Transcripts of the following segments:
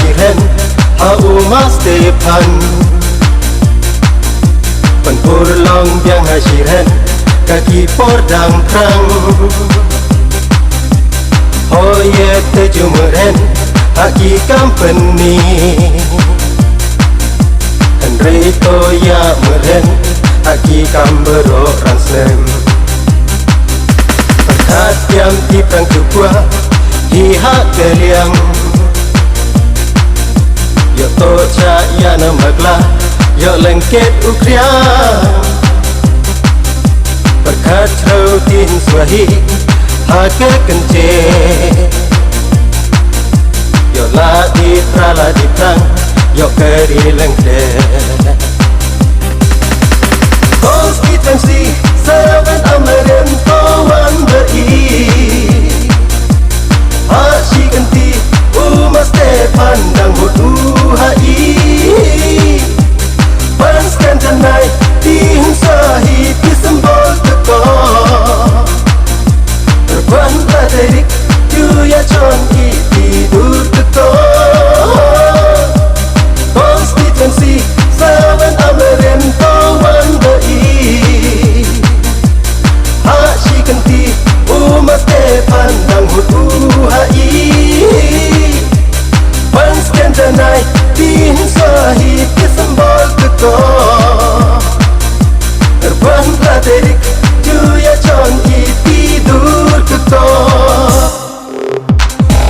hasiren Hauma Stepan Penpur long biang hasiren Kaki pordang prang Hoye tejumeren Haki company Henry Toya meren Haki kambero ranslem Perhat diam di perang kepua Hihak keliang Yo toca ya namagla Yo lengket ukriang Perkat rautin swahi Hake kence Yo la di prala di prang Yo keri lengket Constituency 7 Amerin Kawan beri Hashi ganti Uma Stepan dan Hudu HI Panskan janai Dihunsahi Disembol tekor Terban baterik Juya con tidur tekor Constituency 7 Amerin Kawan beri Hashi ganti Uma Stepan dan Hudu HI Panskan janai Dihunsahi Disembol tekor Terbang baterik Juya con tidur tekor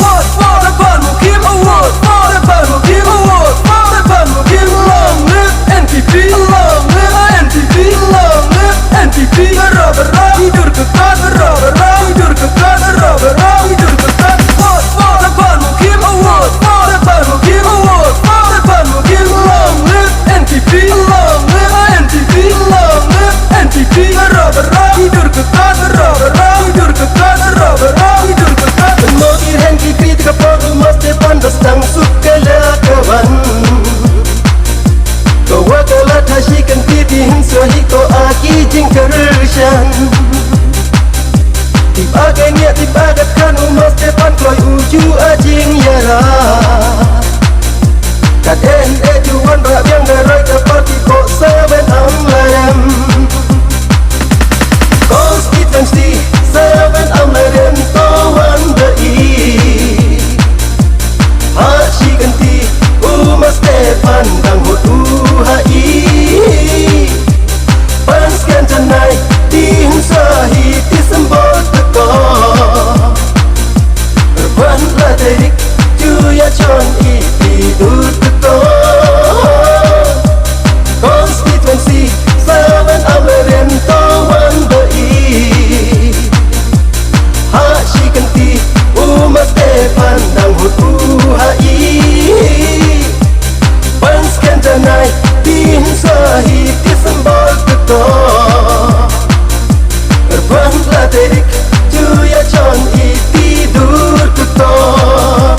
What for the fun will give a word For the fun will give a word For the fun will give long live NPP Long live NPP Long live NPP Berapa tidur kekal Berapa tidur kekal Berapa tidur kekal What for the fun will give a word For the fun will give a word For the fun will give long live NPP Long live NPP Long live NPP Berapa tidur kekal Berapa tidur kekal Berapa tidur kekal Modir henki kritika pogu Mas Stepan Dostang sukela kawan Ko wakala tashi kan titi hinsohi ko aki jing kerushan Tip agen ya tip agat kan Mas Stepan kloi uju ajing yara Kat juan bak yang garai kapati ko seben amlayam Constituency 7 Amerin Kawan beri Hashi ganti Uma Stepan dan Hudu HI Panskan janai Dihunsahi Disembol tekor Terbang baterik Juya con tidur tekor Constituency 7 Amerin Kawan beri Hashi ganti Uma Stepan dan Hudu HI Panskan janai Dihunsahi Disembol tekor Terbang baterik Juya con tidur tekor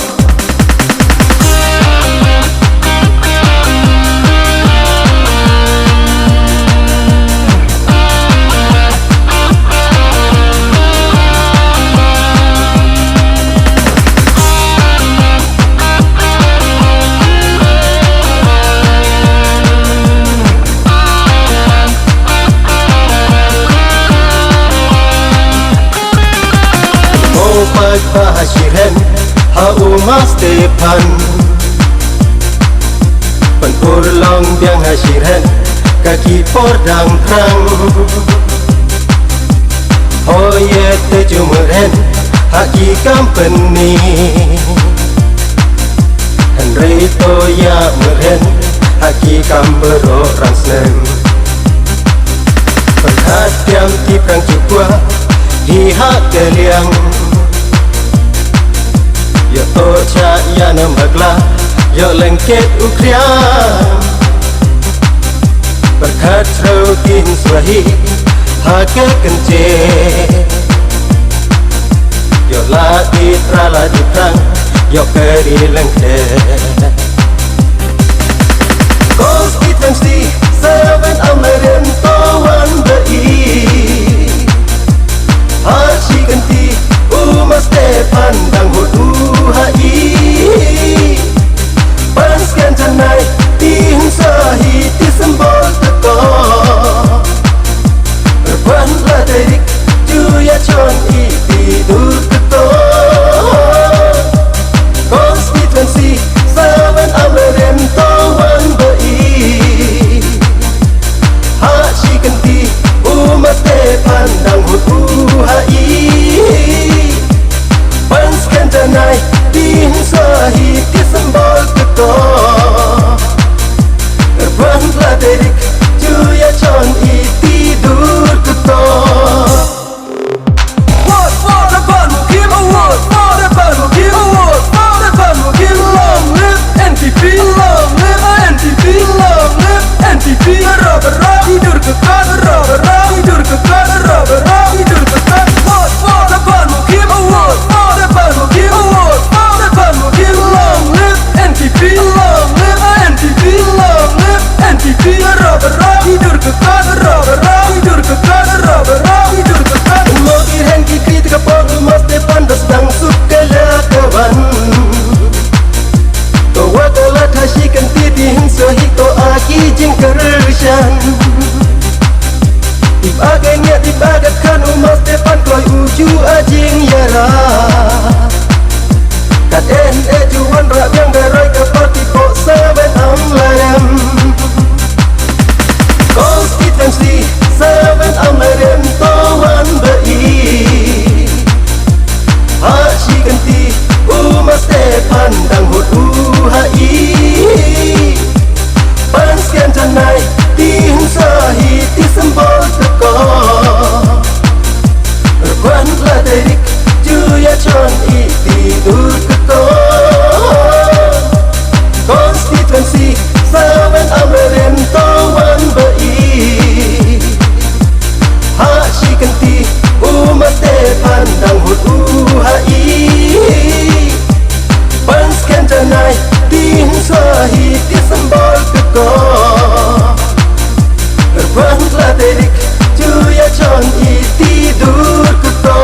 Hasiren Hauma Stepan Penpur long biang hasiren Kaki pordang prang Hoye tejumeren Haki company Henry Toya meren Haki kambero ranslem Perhat diam di perang kepua Hihak keliang Yo toca ya namagla Yo lengket ukriang Berkat rautin swahi Hake kence Yo la di prala di prang Yo keri lengket Constituency 7 Amerin Kawan beri Hashi ganti Uma Stepan dan Hudu HI ganti tihin sohito aki jing kerushan Tibaganya tibagat kan umas depan kloi uju ajing yara Kat juan rak yang berai kapal tipe saben amlarem Konstituensi saben amlarem tawan bai Haji ganti umas depan dang hut uhai Panskian janai tihin sahi tisembol teko Erban laderik juya con tidur teko Konstituensi saben amlarem tawan bai Haji ganti umas depan dang hut uhai Panskian janai tihin sahi tisembol teko Erban laderik juya con tidur teko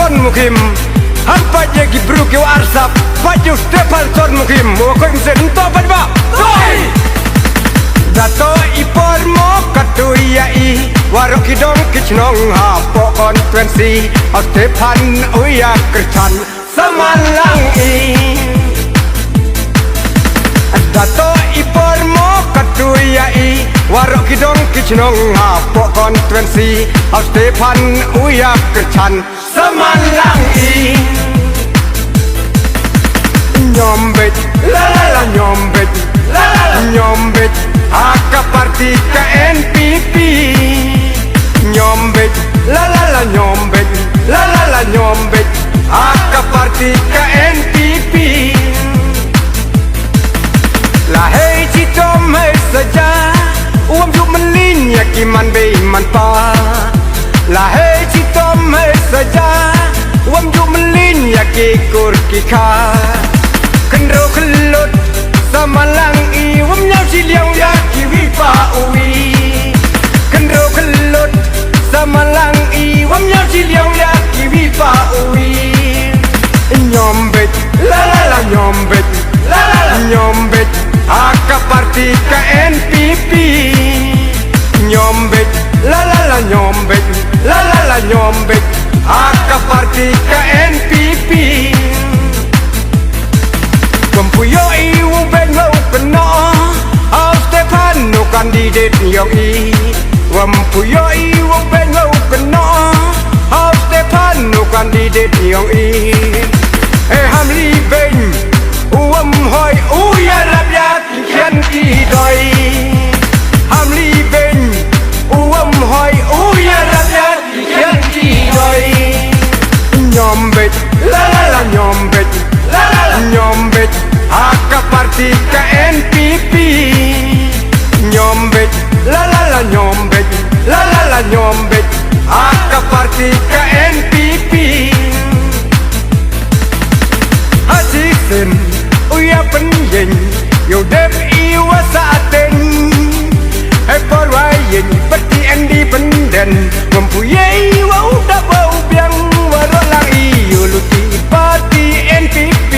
Mukim hampa jegi bruki warsap baju Stefan son mukim mo ko imsen to badba toi dato ipor mo katuya I waroki dong kichnong ha po konstituensi au Stefan uya kercan samalang I dato ipor mo katuya I waroki dong kichnong ha po konstituensi au Stefan uya kercan Samalang I Nyombet la la la nyombet la la la nyombet Aka parti ke NPP Nyombet la la la nyombet la la la nyombet Aka parti ke NPP La hei citom hei saja Uam juk melin yakiman be iman pa La hei citom hei saja Wam juk melin ya kikur kika Kendro kelut samalang I Wam nyau siliang ya kiwi pa uwi Kendro kelut samalang I Wam nyau siliang ya kiwi pa uwi Nyombet la la la nyombet la la la nyombet Aka parti ke NPP Nyombet la la la nyombet la la la nyombet Aka parti ke NPP Wampuyo I wubeng lau kena Au Stefan no kandidat yang I Wampuyo I wubeng lau kena Au Stefan no kandidat yang I Hamli beng Uam hoi uya rakyat kian kidoi Hamli beng Uam hoi uya rakyat kian kidoi Nyombet la la la nyombet la la la nyombet Aka parti ke NPP Nyombet la la la nyombet la la la nyombet Aka parti ke NPP Hajisen uya penyen yo dep iwa saaten Hei porwayen peti independen Mempunyai wau dak wau biang waro lang iyo luti parti NPP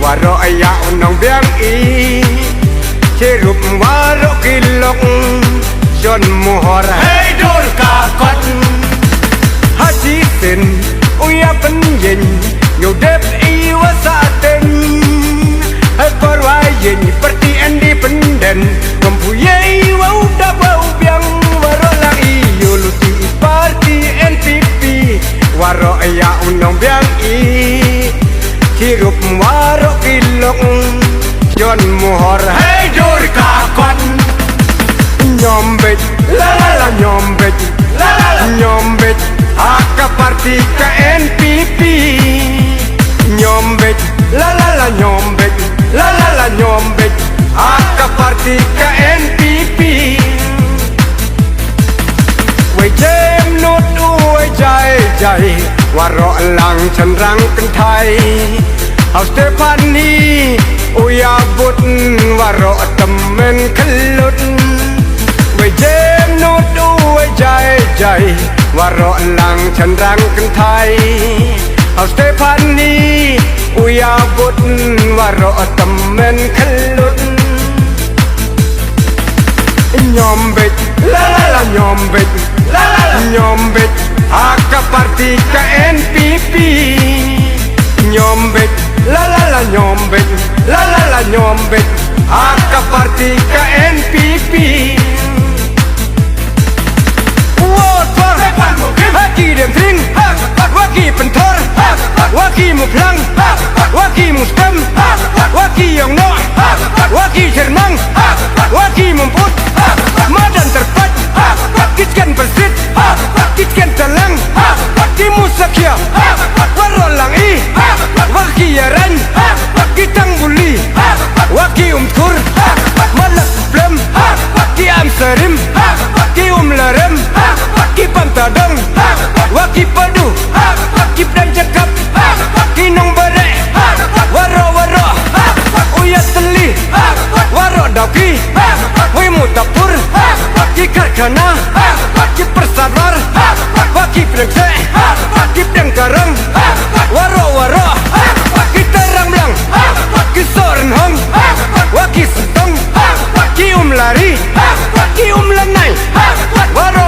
Waro ayak unang biang I Cirup waro kilok John Muhor hei dor kakot Hajisen uya penyen yo dep iwa saaten Hei porwayen peti independen Mempunyai wau dak wau biang waro lang iyo luti parti NPP Waro ayak unang biang I Cirup waro kilok John Muhor hei dor kakot Nyombet la la la nyombet party ke NPP Nyombek la la la nyombek la la la nyombek Aka party ke NPP Wei jem nut uwe jai jai Waro lang chen rang kan thai Au Stefani uya but waro temen kelut Wei jem nut uwe jai jai Waro lang chen rang kan thai Au Stefani uya but waro temen kelut Nyombek la la la nyombek la la la nyombek Aka party ke NPP Nyombek la la la nyombek la la la nyombek Aka party ke NPP Wot Haki dem tring Waki pentor Waki mu plang Waki mu stem Waki yang no Waki jernang Waki mumput Madan terpat Kitkan persit Kitkan telang Waki musakia Warolang i Waki yaran Kitang buli Waki umkur Malak blem Waki amserim Waki lerem Waki pantadang Waki padu Waki dan cekap Waki nong barek Waro Uyat teli Waro daki Wai mutapur Waki karkana Waki persadar Waki prengsek Waki pengkarang Waro Waki terang belang Waki soren hong Waki sentong Waki lari Waki lanai Waro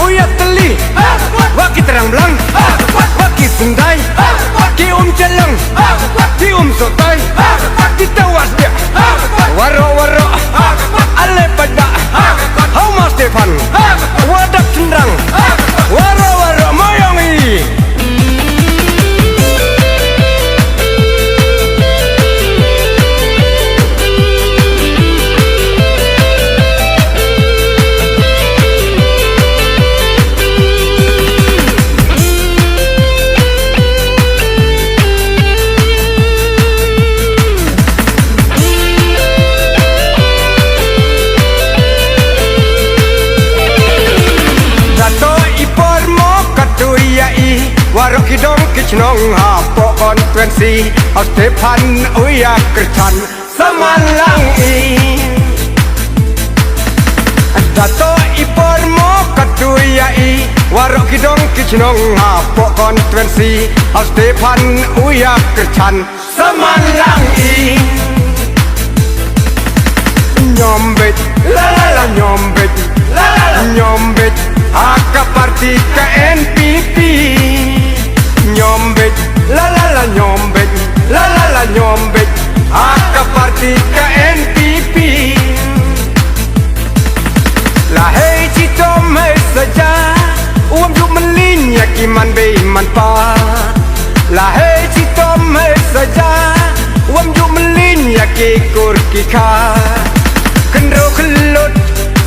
Uyat teli Waki terang belang Waki sundai Waki celang Waki sotai Waki tawas dia Waro Ale pada Hau Stefan Wadak cenderang Waro moyongi Warok hidong kicnong hapo konferensi Au Stefan uya kercan samalang i Dato ipor mo katuya i Warok hidong kicnong hapo konferensi Au Stefan uya kercan samalang i Nyombek la la la nyombek la la la nyombek Aka party ke NPP Nyombek la la la nyombek la la la nyombek Aka party ke NPP La hei citom hei saja Uam juk melin yakiman bei manpa La hei citom hei saja Uam juk melin yakikur kika Kendro kelut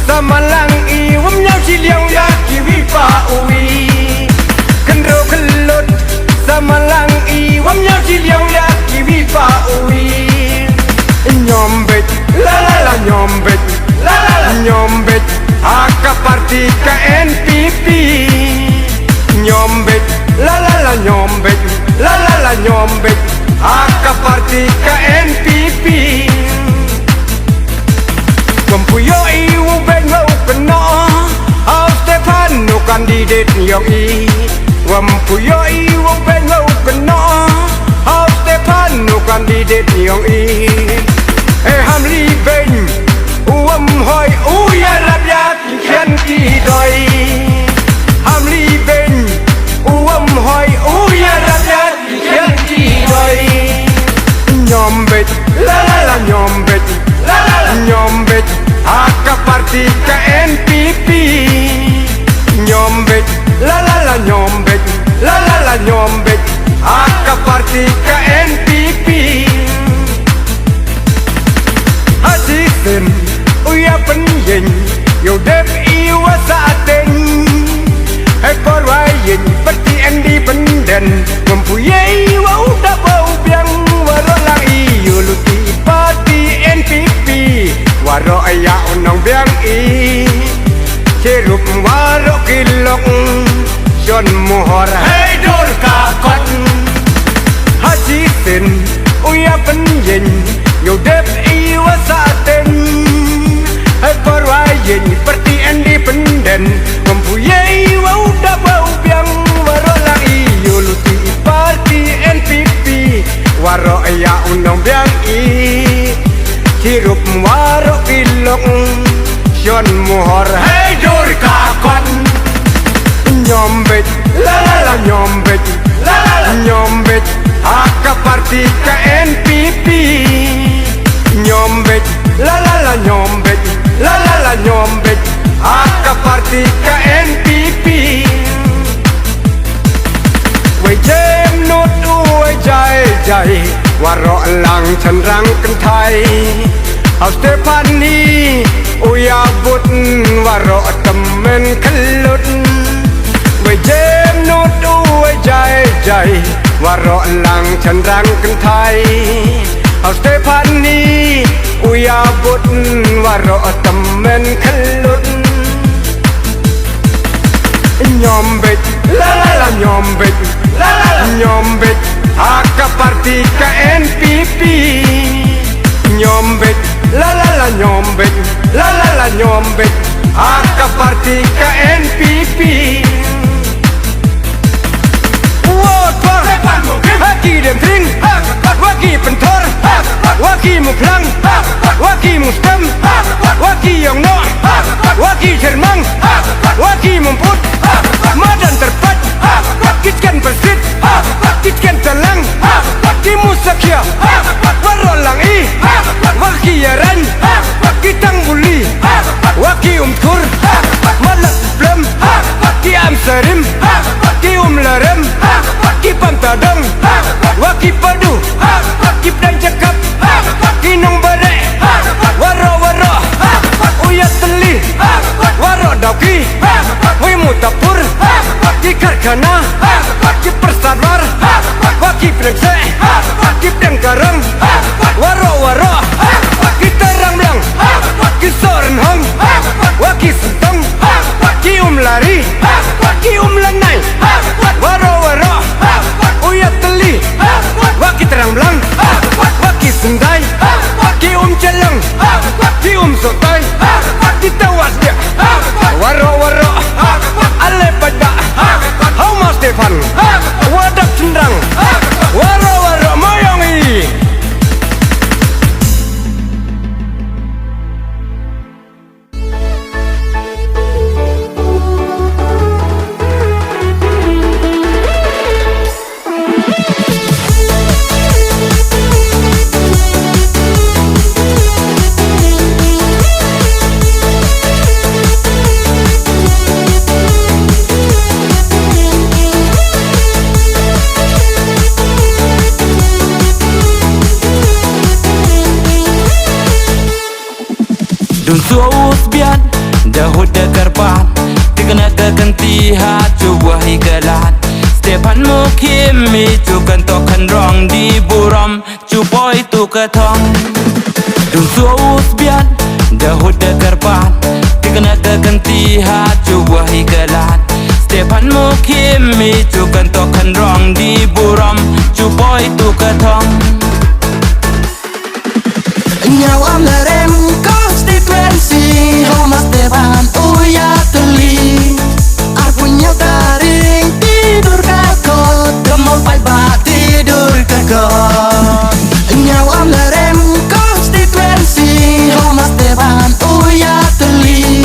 sama lang i Uam nyau ciliang yaki wipa uwi Kendro kelut sama lang i Uam nyau ciliang yaki wipa uwi Nyombek la la la nyombek la la la nyombek Aka party ke NPP Nyombek la la la nyombek la la la nyombek Aka party ke NPP Mempuyoi ubeng lau kena Au Stefan no kandidat yang i Mempuyoi ubeng lau kena Au Stefan no kandidat yang i Hamli beng uam hoi uya rakyat kian kidoi Hamli beng uam hoi uya rakyat kian kidoi Nyombek la la la nyombek la la la nyombek Aka party ke NPP Nyombek la la la nyombek la la la nyombek Aka party ke NPP Hasisen uya penyen Yo dep iwa saaten Hai por wayen warok kilok John Muhor Hey dur kakot Haji Sin Uya penyin Yudep iwa saten Hai perwayin Perti independen Mempunyai wau dabau biang Warok lang iyo luti parti NPP Warok ya undang biang i Hirup warok kilok John Muhor Hey dur kakot Nyombet la nyombet La Nyombet Haka parti ke NPP Nyombet la nyombet La nyombet Haka parti ke NPP Wei jem nut uwe jai Warok lang cenderang kentai Au Stefani Uya but warok temen kelut Wei jem nut uwe jai Warok lang cenderang kentai Au Stefani Uya but warok temen kelut Nyombet la nyombet Nyombet Haka parti ke NPP Nyombet la nyombet La nyombet Haka parti ke NPP Wot Haki dem tring Waki pentor Waki muklang Waki mustem Waki yang no Waki cermang Waki mumput Madan terpat Kitkan persit Kitkan telang Waki musakia Warolang i Waki yaran Kitang buli Waki umkur Malak blem Ki amsarim Ki umlarem Ki pantadang Waki padu Ki pedang cakap Ki nong barek Waro Uya teli Waro dauki Wai mutapur Ki karkana Ki persadwar Waki pedang sek Ki pedang karang Waro Ki terang belang Ki soren hong Waki sentong Ki lari Ki lanai Waro Uya teli Waki terang belang Waki sendai Ki celeng Ki sotai Ki tawas dia Waro Ale pada Hauma Stefan Wadak cenderang Waro moyongi Dun suus bian Dahud dekarpan Tigana kekanti hatu wahi galan Stefan Mukimi Cukan tokan rong di buram Cupoy tu ketong Dun suus bian Dahud dekarpan Tigana kekanti hatu wahi galan Stefan Mukimi Cukan tokan rong di buram Cupoy tu ketong Nyawa merem konstituensi Homa Stefan Uya teli Arpunya taring tidur kakot Demol paibat tidur kakot Nyawa merem konstituensi Homa Stefan Uya teli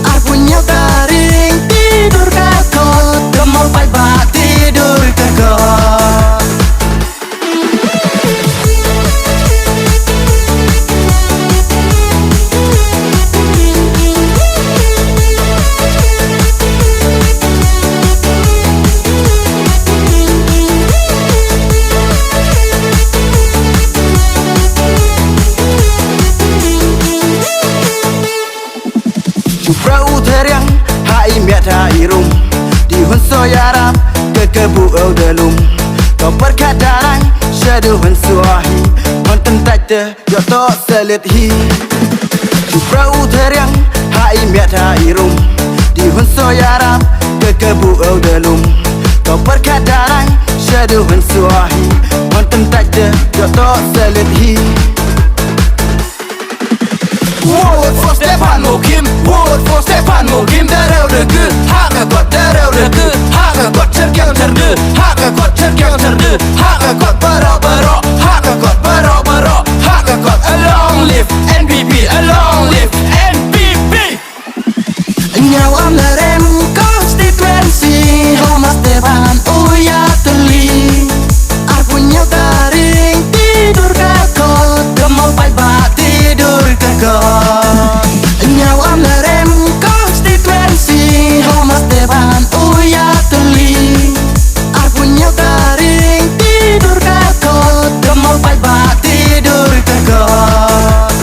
Arpunya taring tidur kakot Demol paibat tidur kakot Uteriang hai miat hai rum di hunso yarap kekebu delum kau berkadaran syadu hunsuahi konten tajte yo to selit hi Supra uteriang hai miat hai rum di soyarap kekebu delum kau perkadarai syadu suahi honten tajde joto seledhi. Vote for Stefan Mokim, vote for Stefan Mokim. Darau degu, haka kot darau degu, haka kot terkau terdu, haka kot terkau terdu, haka kot baro-baro, haka kot baro-baro, haka kot. A long live NPP, a long live NPP. Nyawam lerem konstituensi, Homa Stefan uya teli. Aku nyotaring tidur kakot, gemau pai-pai tidur kakot. Nyawam lerem konstituensi, Homa Stefan uya teli. Aku nyotaring tidur kakot, gemau pai-pai tidur kakot.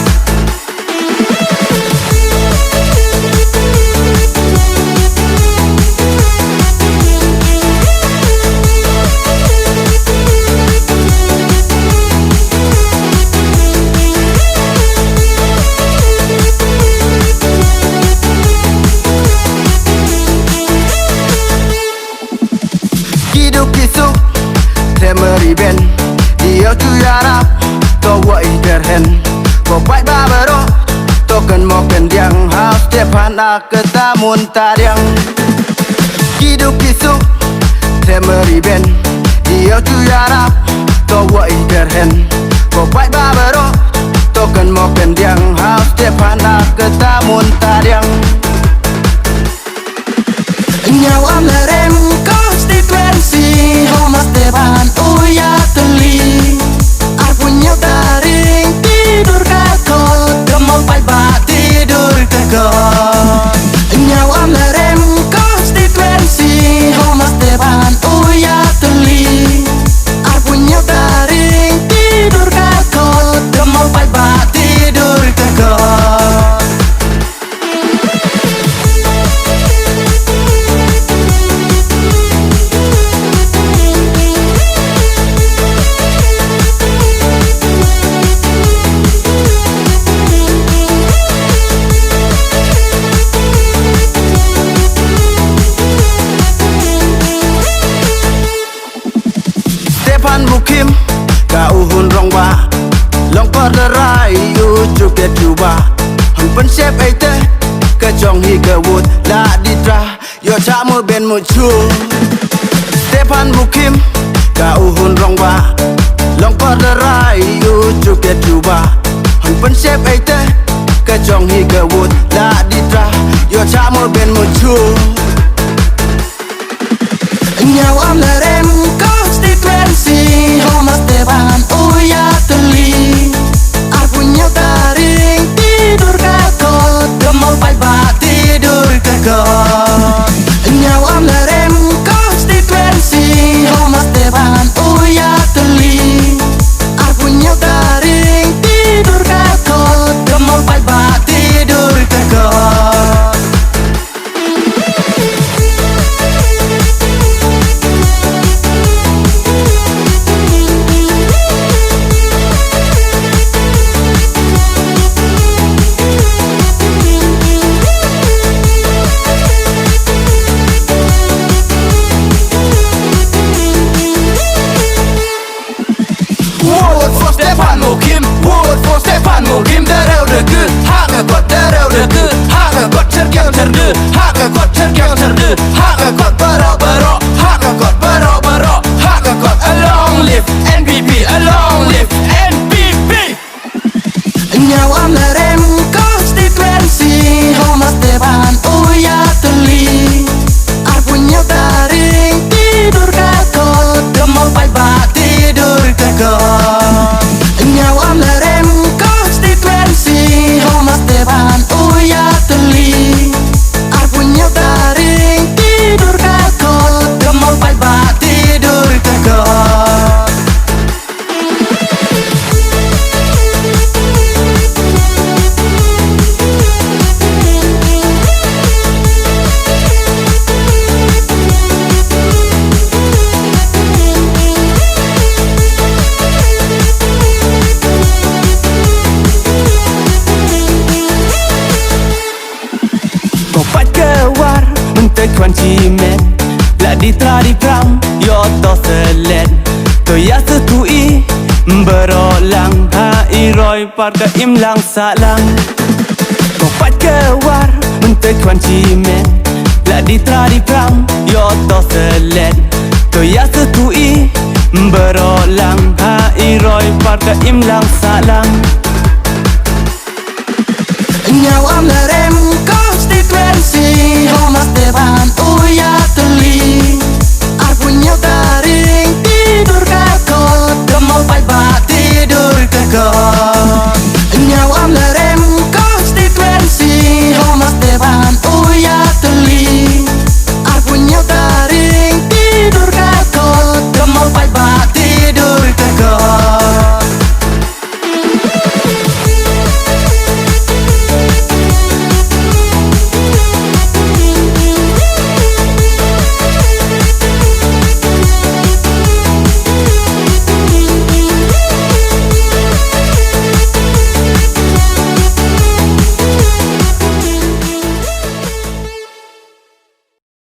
Meriben dia tu yarap to wai derhen ko pai ba baro to kan mo kan diang ha Stefan aketamun tadiang hidup kisuk te meriben dia tu yarap to wai derhen ko pai ba baro to kan mo kan diang ha Stefan aketamun tadiang nyawam lerem konstituensi Homa Stefan uya teli. Aku nyotaring tidur kakot, gemau pai-pai tidur kakot. Nyawam lerem konstituensi Homa Stefan uya teli. Aku nyotaring tidur kakot, gemau pai-pai tidur kakot. Stefan Mokim ka uhun rongba long kor derai yu chuket juba hon pen sep aite ke jong hi ke wut la ditra yo cha mo ben mo chu. Stefan Mokim ka uhun rongba long kor derai yu chuket juba hon pen sep aite ke jong hi ke wut la ditra yo cha mo ben mo chu. Nyawam lerem konstituensi Homa Stefan uya teli. Aku nyotaring tidur kakot, gemau pai-pai tidur kakot. Nyawam lerem konstituensi Homa Stefan uya teli. Aku nyotaring tidur kakot, gemau pai-pai tidur kakot. Vote for Stefan Mokim, vote for Stefan Mokim. Darau degu, haka kot darau degu, haka kot terkau terdu, haka kot terkau terdu, haka kot baro-baro, haka kot baro-baro, haka kot. A long live NPP, a long live NPP. Nyawam lerem konstituensi Homa Stefan uya teli. Aku nyotaring tidur kakot, gemau pai-pai tidur kakot. Nyawam lerem konstituensi Homa Stefan uya teli. Aku nyotaring tidur kakot. mentoi kwanci men la di tradi pram yo to selen to ya setui berolang ha iroi par ka im lang salang ko pat ke war mentoi kwanci men la di tradi pram yo to selen to ya setui berolang ha iroi par ka im lang salang Now I'm not